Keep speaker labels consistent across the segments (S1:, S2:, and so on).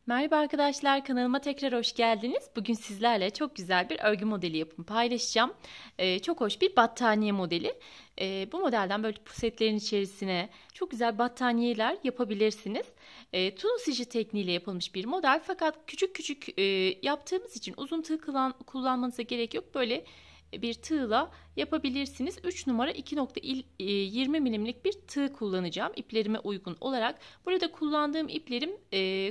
S1: Merhaba arkadaşlar, kanalıma tekrar hoş geldiniz. Bugün sizlerle çok güzel bir örgü modeli yapımı paylaşacağım. Çok hoş bir battaniye modeli. Bu modelden böyle pusetlerin içerisine çok güzel battaniyeler yapabilirsiniz. Tunus işi tekniğiyle yapılmış bir model, fakat küçük küçük yaptığımız için uzun tığ kullanmanıza gerek yok. Böyle bir tığla yapabilirsiniz. 3 numara 2.20 milimlik bir tığ kullanacağım iplerime uygun olarak. Burada kullandığım iplerim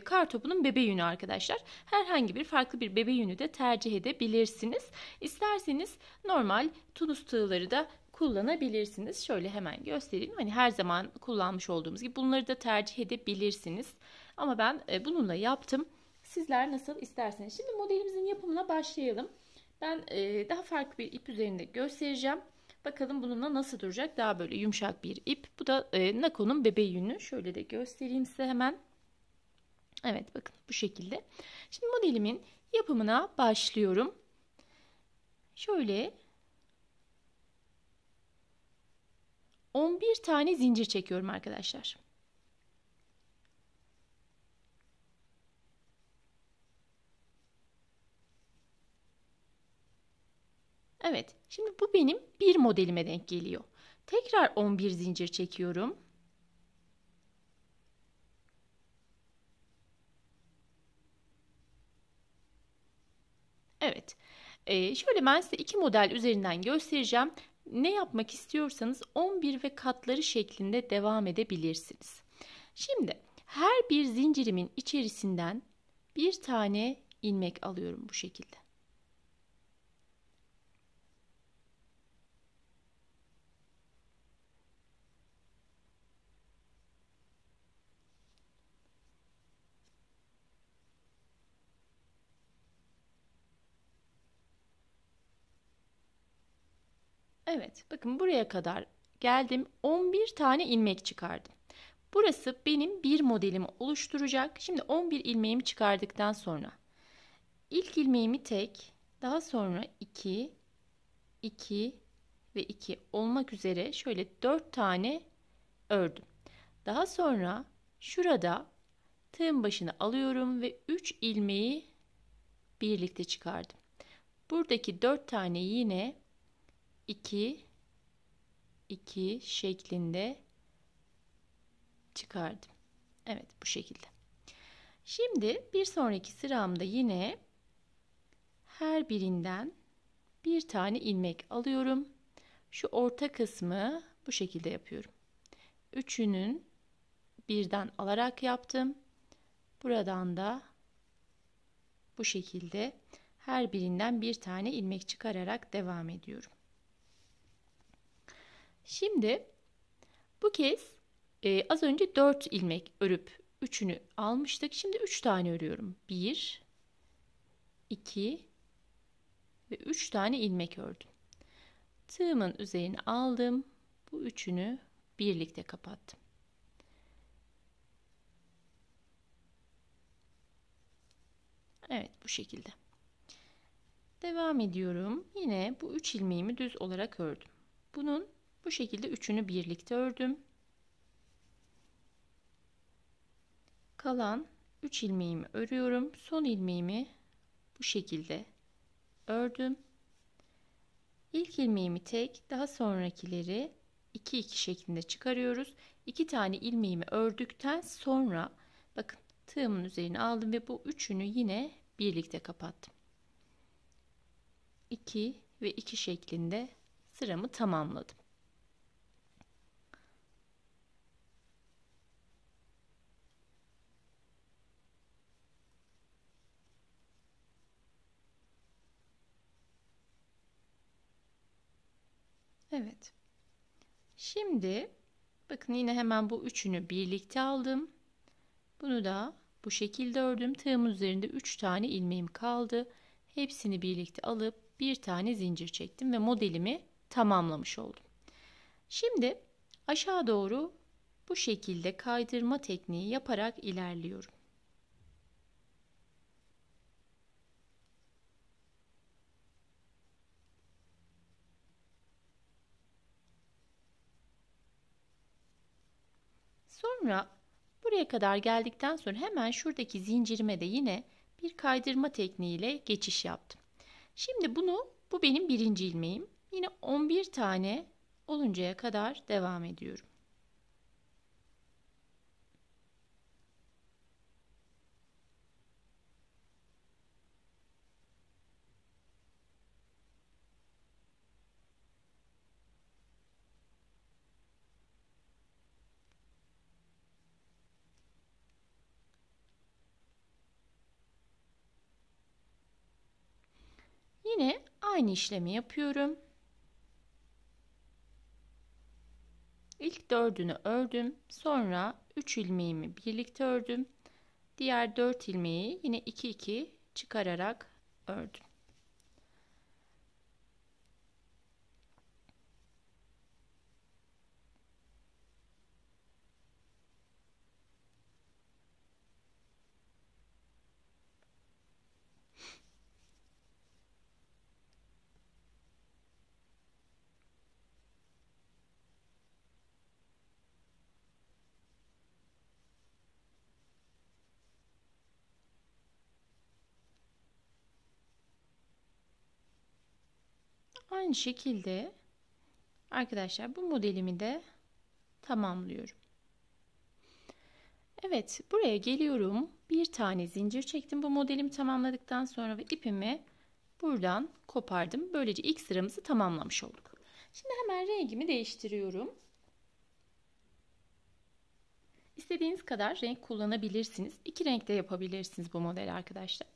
S1: kar topunun bebe yünü arkadaşlar. Herhangi bir farklı bir bebe yünü de tercih edebilirsiniz. İsterseniz normal tunus tığları da kullanabilirsiniz. Şöyle hemen göstereyim. Hani her zaman kullanmış olduğumuz gibi bunları da tercih edebilirsiniz. Ama ben bununla yaptım. Sizler nasıl isterseniz. Şimdi modelimizin yapımına başlayalım. Ben daha farklı bir ip üzerinde göstereceğim. Bakalım bununla nasıl duracak. Daha böyle yumuşak bir ip. Bu da Nako'nun bebe yünü. Şöyle de göstereyim size hemen. Evet, bakın bu şekilde. Şimdi modelimin yapımına başlıyorum. Şöyle 11 tane zincir çekiyorum arkadaşlar. Evet, şimdi bu benim bir modelime denk geliyor. Tekrar 11 zincir çekiyorum. Evet, şöyle ben size iki model üzerinden göstereceğim. Ne yapmak istiyorsanız 11 ve katları şeklinde devam edebilirsiniz. Şimdi her bir zincirimin içerisinden bir tane ilmek alıyorum bu şekilde. Evet, bakın buraya kadar geldim. 11 tane ilmek çıkardım. Burası benim bir modelimi oluşturacak. Şimdi 11 ilmeğimi çıkardıktan sonra ilk ilmeğimi tek, daha sonra 2, 2 ve 2 olmak üzere şöyle 4 tane ördüm. Daha sonra şurada tığın başına alıyorum ve 3 ilmeği birlikte çıkardım. Buradaki 4 tane yine 2 2 şeklinde çıkardım. Evet, bu şekilde. Şimdi bir sonraki sıramda yine her birinden bir tane ilmek alıyorum. Şu orta kısmı bu şekilde yapıyorum. Üçünün birden alarak yaptım. Buradan da bu şekilde her birinden bir tane ilmek çıkararak devam ediyorum. Şimdi bu kez az önce 4 ilmek örüp üçünü almıştık. Şimdi 3 tane örüyorum. 1, 2 ve 3 tane ilmek ördüm. Tığımın üzerine aldım. Bu üçünü birlikte kapattım. Evet, bu şekilde. Devam ediyorum. Yine bu 3 ilmeğimi düz olarak ördüm. Bunun bu şekilde üçünü birlikte ördüm. Kalan 3 ilmeğimi örüyorum. Son ilmeğimi bu şekilde ördüm. İlk ilmeğimi tek, daha sonrakileri 2 2 şeklinde çıkarıyoruz. 2 tane ilmeğimi ördükten sonra bakın tığımın üzerine aldım ve bu üçünü yine birlikte kapattım. 2 ve 2 şeklinde sıramı tamamladım. Evet. Şimdi bakın yine hemen bu üçünü birlikte aldım. Bunu da bu şekilde ördüm. Tığımın üzerinde 3 tane ilmeğim kaldı. Hepsini birlikte alıp bir tane zincir çektim ve modelimi tamamlamış oldum. Şimdi aşağı doğru bu şekilde kaydırma tekniği yaparak ilerliyorum. Sonra buraya Buraya kadar geldikten sonra hemen şuradaki zincirime de yine bir kaydırma tekniğiyle geçiş yaptım. Şimdi bu benim birinci ilmeğim. Yine 11 tane oluncaya kadar devam ediyorum. Yine aynı işlemi yapıyorum. İlk 4'ünü ördüm. Sonra 3 ilmeğimi birlikte ördüm. Diğer 4 ilmeği yine 2 2 çıkararak ördüm. Aynı şekilde arkadaşlar bu modelimi de tamamlıyorum. Evet, buraya geliyorum. Bir tane zincir çektim bu modelimi tamamladıktan sonra ve ipimi buradan kopardım. Böylece ilk sıramızı tamamlamış olduk. Şimdi hemen rengimi değiştiriyorum. İstediğiniz kadar renk kullanabilirsiniz. İki renkte yapabilirsiniz bu model arkadaşlar.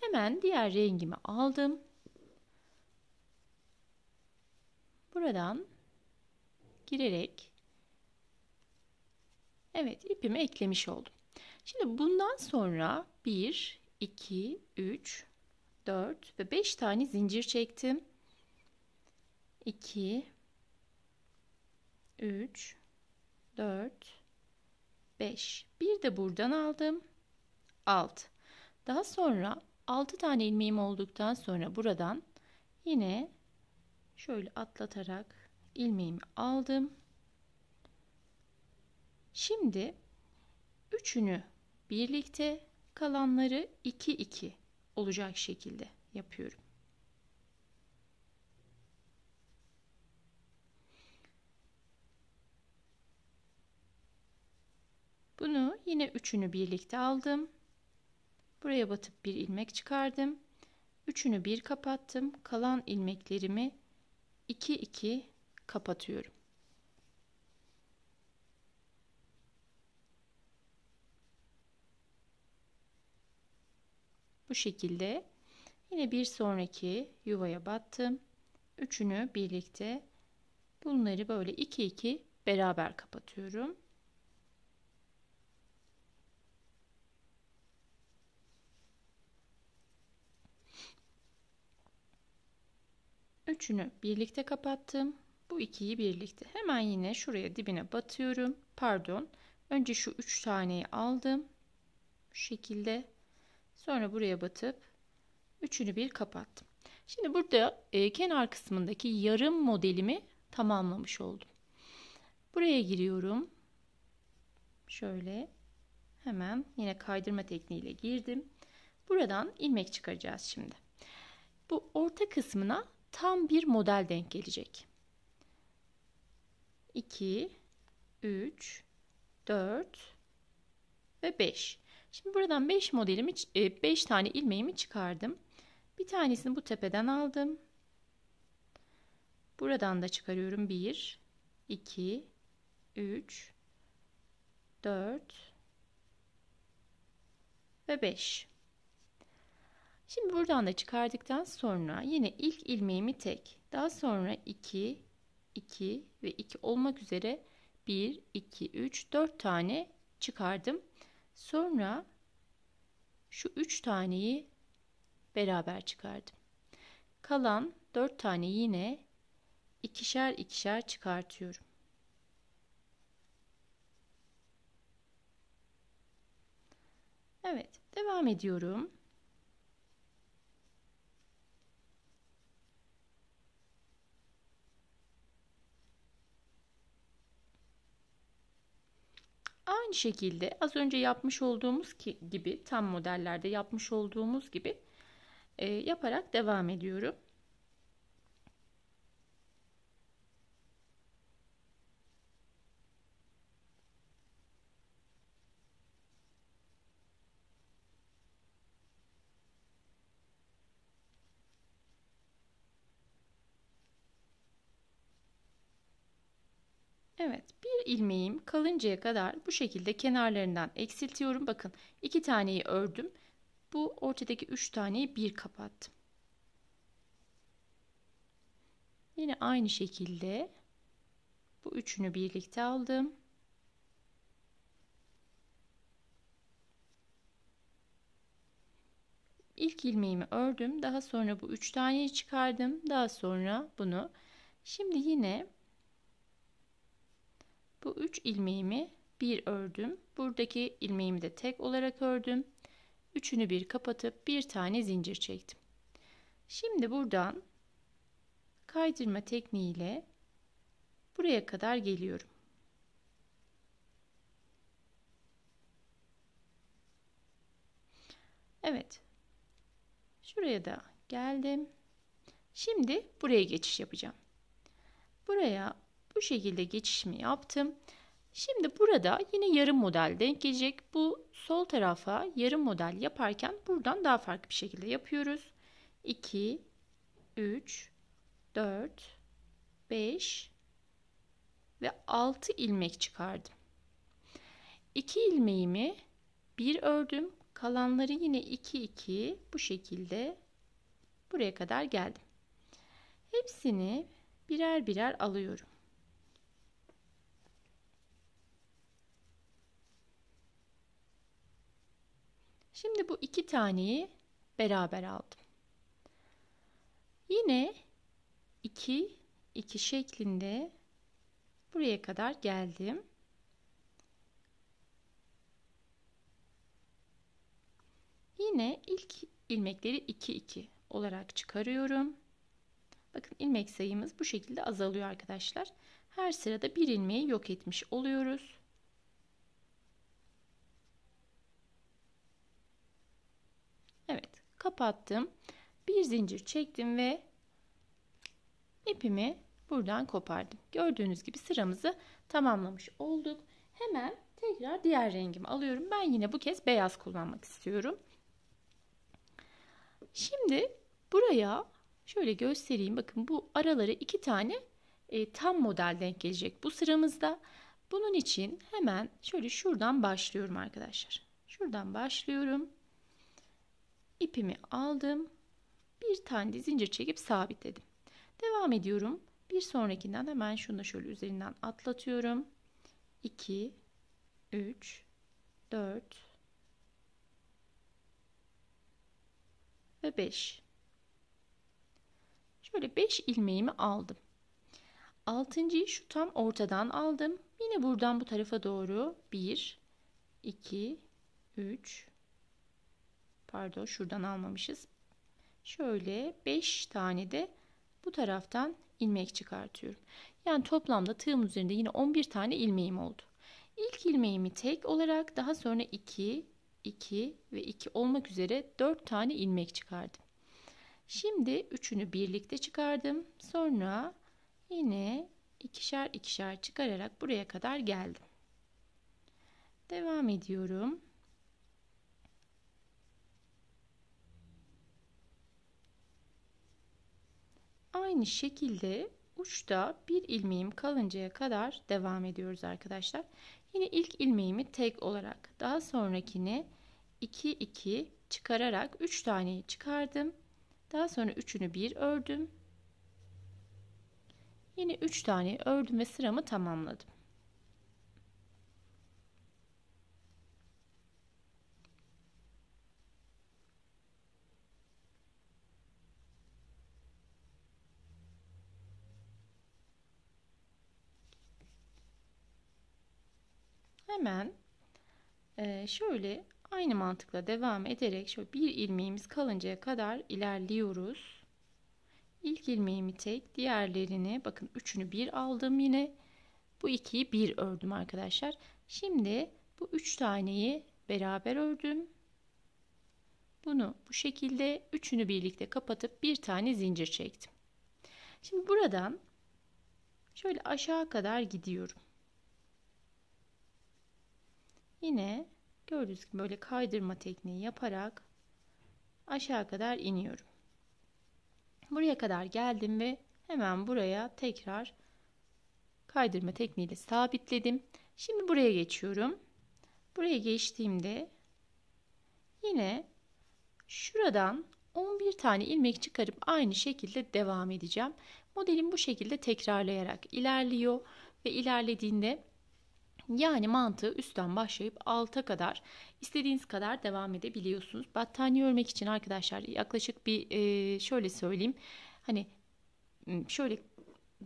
S1: Hemen diğer rengimi aldım. Buradan girerek evet ipimi eklemiş oldum. Şimdi bundan sonra 1, 2, 3, 4 ve 5 tane zincir çektim. 2, 3, 4, 5. Bir de buradan aldım. 6. Daha sonra 6 tane ilmeğim olduktan sonra buradan yine şöyle atlatarak ilmeğimi aldım. Şimdi üçünü birlikte, kalanları 2 2 olacak şekilde yapıyorum. Bunu yine üçünü birlikte aldım. Buraya batıp bir ilmek çıkardım. Üçünü bir kapattım. Kalan ilmeklerimi 2 2 kapatıyorum. Bu şekilde yine bir sonraki yuvaya battım. Üçünü birlikte, bunları böyle 2 2 beraber kapatıyorum. Üçünü birlikte kapattım. Bu ikiyi birlikte. Hemen yine şuraya dibine batıyorum. Pardon. Önce şu 3 taneyi aldım. Bu şekilde. Sonra buraya batıp üçünü bir kapattım. Şimdi burada kenar kısmındaki yarım modelimi tamamlamış oldum. Buraya giriyorum. Şöyle hemen yine kaydırma tekniğiyle girdim. Buradan ilmek çıkaracağız şimdi. Bu orta kısmına tam bir model denk gelecek. 2, 3, 4 ve 5. Şimdi buradan 5 modelimi 5 tane ilmeğimi çıkardım. Bir tanesini bu tepeden aldım. Buradan da çıkarıyorum. 1, 2, 3, 4 ve 5. Şimdi buradan da çıkardıktan sonra yine ilk ilmeğimi tek, daha sonra 2, 2 ve 2 olmak üzere 1, 2, 3, 4 tane çıkardım. Sonra şu 3 taneyi beraber çıkardım. Kalan 4 tane yine ikişer ikişer çıkartıyorum. Evet, devam ediyorum. Aynı şekilde az önce yapmış olduğumuz gibi, tam modellerde yapmış olduğumuz gibi yaparak devam ediyorum. Evet, bir ilmeğim kalıncaya kadar bu şekilde kenarlarından eksiltiyorum. Bakın, 2 taneyi ördüm. Bu ortadaki 3 taneyi bir kapattım. Yine aynı şekilde bu üçünü birlikte aldım. İlk ilmeğimi ördüm. Daha sonra bu 3 taneyi çıkardım. Daha sonra bunu. Şimdi yine bu 3 ilmeğimi bir ördüm. Buradaki ilmeğimi de tek olarak ördüm. Üçünü bir kapatıp bir tane zincir çektim. Şimdi buradan kaydırma tekniğiyle buraya kadar geliyorum. Evet. Şuraya da geldim. Şimdi buraya geçiş yapacağım. Buraya bu şekilde geçişimi yaptım. Şimdi burada yine yarım model denk gelecek. Bu sol tarafa yarım model yaparken buradan daha farklı bir şekilde yapıyoruz. 2, 3, 4, 5 ve 6 ilmek çıkardım. 2 ilmeğimi bir ördüm. Kalanları yine 2 2 bu şekilde buraya kadar geldim. Hepsini birer birer alıyorum. Şimdi bu 2 taneyi beraber aldım. Yine 2 2 şeklinde buraya kadar geldim. Yine ilk ilmekleri 2 2 olarak çıkarıyorum. Bakın, ilmek sayımız bu şekilde azalıyor arkadaşlar. Her sırada bir ilmeği yok etmiş oluyoruz. Evet, kapattım. Bir zincir çektim ve ipimi buradan kopardım. Gördüğünüz gibi sıramızı tamamlamış olduk. Hemen tekrar diğer rengimi alıyorum. Ben yine bu kez beyaz kullanmak istiyorum. Şimdi buraya şöyle göstereyim. Bakın, bu araları 2 tane tam model denk gelecek bu sıramızda. Bunun için hemen şöyle şuradan başlıyorum arkadaşlar. Şuradan başlıyorum. İpimi aldım. Bir tane de zincir çekip sabitledim. Devam ediyorum. Bir sonrakinden hemen şunu da şöyle üzerinden atlatıyorum. 2, 3, 4 ve 5. Şöyle 5 ilmeğimi aldım. 6.'yı şu tam ortadan aldım. Yine buradan bu tarafa doğru 1, 2, 3, pardon, şuradan almamışız. Şöyle 5 tane de bu taraftan ilmek çıkartıyorum. Yani toplamda tığım üzerinde yine 11 tane ilmeğim oldu. İlk ilmeğimi tek olarak, daha sonra 2, 2 ve 2 olmak üzere 4 tane ilmek çıkardım. Şimdi üçünü birlikte çıkardım. Sonra yine ikişer ikişer çıkararak buraya kadar geldim. Devam ediyorum. Aynı şekilde uçta bir ilmeğim kalıncaya kadar devam ediyoruz arkadaşlar. Yine ilk ilmeğimi tek olarak, daha sonrakini 2 2 çıkararak 3 taneyi çıkardım. Daha sonra üçünü bir ördüm. Yine 3 tane ördüm ve sıramı tamamladım. Hemen şöyle aynı mantıkla devam ederek şöyle bir ilmeğimiz kalıncaya kadar ilerliyoruz. İlk ilmeğimi tek, diğerlerini bakın üçünü bir aldım yine. Bu ikiyi bir ördüm arkadaşlar. Şimdi Bu 3 taneyi beraber ördüm. Bunu bu şekilde üçünü birlikte kapatıp bir tane zincir çektim. Şimdi buradan şöyle aşağı kadar gidiyorum. Yine gördüğünüz gibi böyle kaydırma tekniği yaparak aşağı kadar iniyorum. Buraya kadar geldim ve hemen buraya tekrar kaydırma tekniğiyle sabitledim. Şimdi buraya geçiyorum. Buraya geçtiğimde yine şuradan 11 tane ilmek çıkarıp aynı şekilde devam edeceğim. Modelim bu şekilde tekrarlayarak ilerliyor ve ilerlediğinde yani mantığı üstten başlayıp alta kadar istediğiniz kadar devam edebiliyorsunuz. Battaniye örmek için arkadaşlar yaklaşık bir şöyle söyleyeyim. Hani şöyle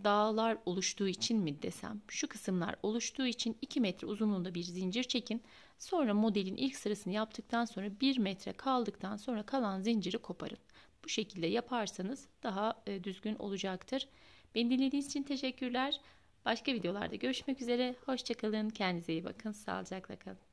S1: dağlar oluştuğu için mi desem, şu kısımlar oluştuğu için 2 metre uzunluğunda bir zincir çekin. Sonra modelin ilk sırasını yaptıktan sonra 1 metre kaldıktan sonra kalan zinciri koparın. Bu şekilde yaparsanız daha düzgün olacaktır. Beni dinlediğiniz için teşekkürler. Başka videolarda görüşmek üzere. Hoşça kalın. Kendinize iyi bakın. Sağlıcakla kalın.